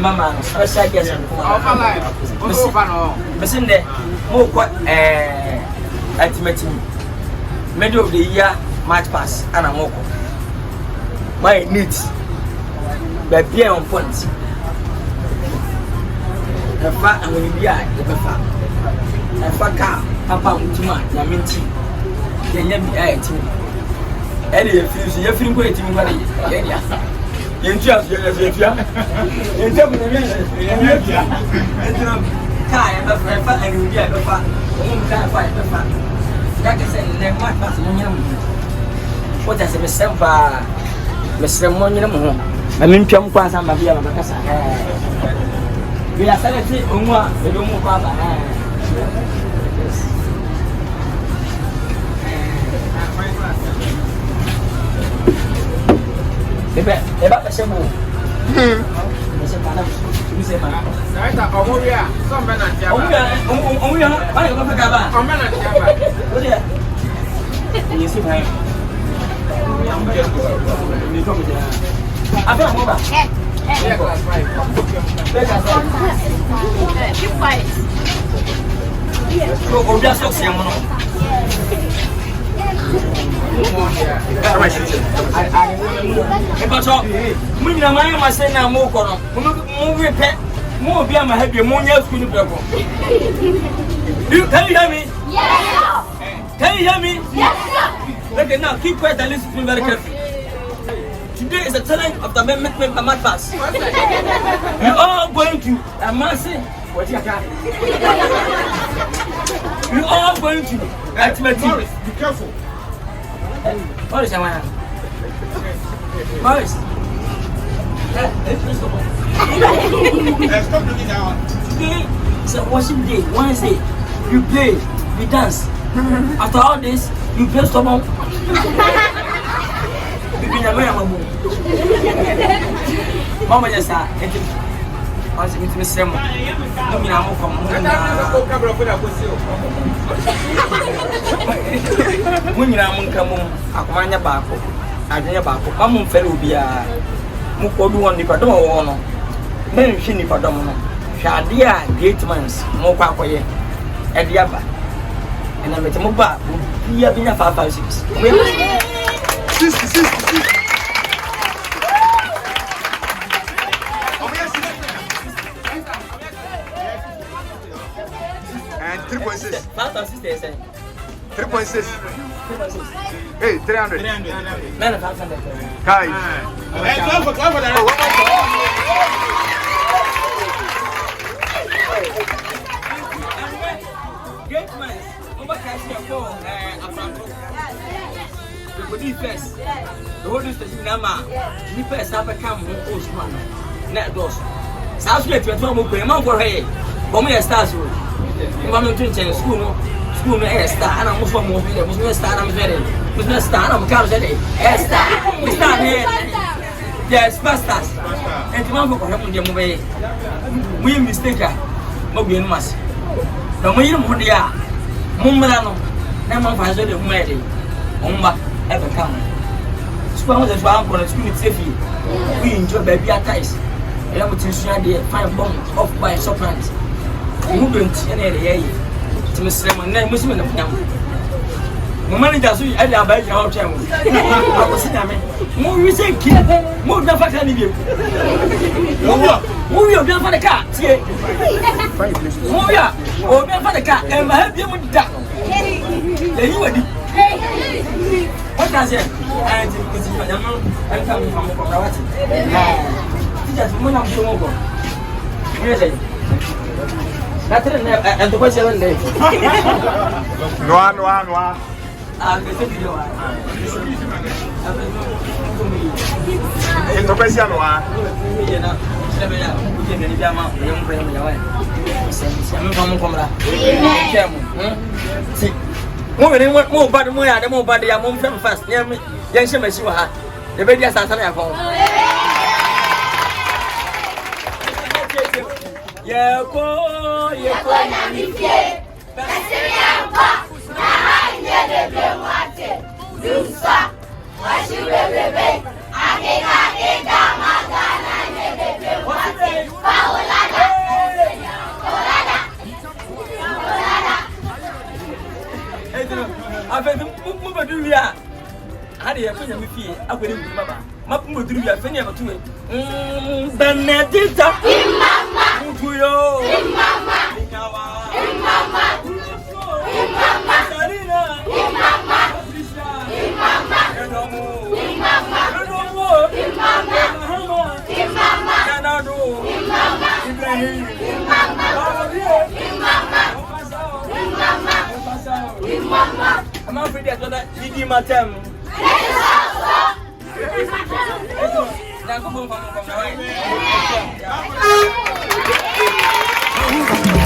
mama special guest missing the more ultimate middle of the year match pass and I'm okay. My needs but be on point. The fact I'm going to be at the fact. The fact Papa Mutuma, Yaminti, the Yami ate me. Eddie, if you're feeling great to me, you just you tell me the car and the fact and you get the fact. The fact. Like I said, the match pass on you. What does it say? Mr. Money, I mean, Pium Quas and Mavia Macassa. We are celebrating Uma, the Lumu Baba. About the same. Can you hear me? Yes. Can you hear me? Yes. Okay, now keep quiet and listen to me very carefully. Today is the challenge of the match pass. You are going to what you got? You are going to Morris, be careful. Morris, Morris. Stop looking down. Today is a washing day. Wednesday, you play, you dance. After all this, you play someone. Mama just said, I was going to say, great minds, more quack, at the upper. And I met a mobile, we have been a 556. 60. And 3.6. 3.6. Hey, 300. Man, 500. Kai. Great minds. The first. The whole station Nama. The first have a camp on Postman. Net doors. South Lake, you're talking about Mount Correa. For me, a star. I'm to school, no star, and I'm most of the star. I'm very. Business star, I'm coming. Star here. Yes, pastors. And the man for helping them away. We mistake her. Mobian Mass. The William Hudia. Mumbrano. And my father, the Mary. Umba ever come. Spoon the swamp for a school safety. We enjoy baby at ties. I am to share the fine bomb off by sopranos. Movement in area to Mr. Simon, Muslim of them. The manager, so I have a job. I was saying, more you say, kid, more than fucking you. Move your bill for the car. Move ya, or bill for the car, and I help you with that. What does it? I'm coming from the Kawati. Just one of the mobile. Really? And the question one day. No. In the question one. More bad more bad, I'm on film fast. Near me, young Shemashua. The baby has a phone. Yeah, go, ya fanya mfie akwere mu baba mapumo duru ya fanya batuwe Benedita mama mukuyo mama nyawa mama mama Sarina mama Patricia mama Edomo mama Edomo mama Mahama mama Nanado mama Ibrahim mama mama mama I'm afraid that Didi Matem. Now go home from the